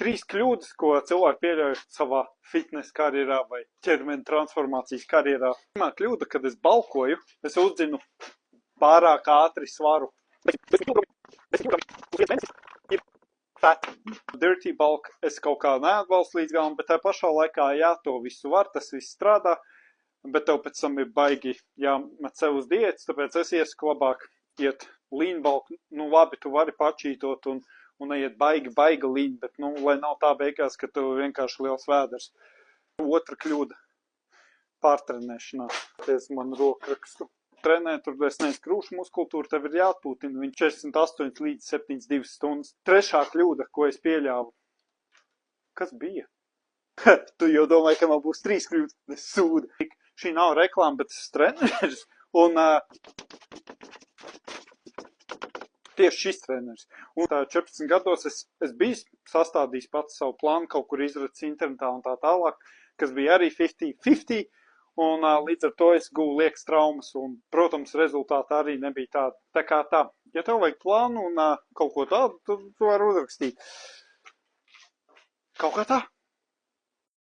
3 kļūdas, ko cilvēki pieļauj savā fitness karjerā vai ķermeņa transformācijas karjerā. Pirmā kļūda, kad es balkoju, es uzdzinu pārāk ātri svaru. Fat, dirty bulk, es kaut kā neatbalstu līdz galam, bet tā pašā laikā, jā, to visu var, tas viss strādā, bet tev pēc tam ir baigi jāmet sev uz diētas, tāpēc es iesaku labāk iet lean bulk, nu labi, tu vari pačītot un neiet baiga lean, bet, nu, lai nav tā beigās, ka tev vienkārši liels vēders. Otra kļūda - pārtrenēšanā. Es man rokrakstu trenē, tur es neesmu krūšu muskultūru, tev ir jāatpūtina viņš 48 līdz 72 stundas. Trešā kļūda, ko es pieļāvu. Kas bija? Tu jau domāji, ka man būs 3 kļūdas. Es sūdu. Šī nav reklāma, bet es treneris. Un tieši šis treneris. Un 14 gados es biju sastādījis pats savu plānu, kaut kur izracis internetā un tā tālāk, kas bija arī 50-50. Un līdz ar to es guvu liekas traumas, un, protams, rezultāti arī nebija tādi. Tā kā tā, ja tev vajag plānu un kaut ko tādu, tu vari uzrakstīt. Kaut kā tā.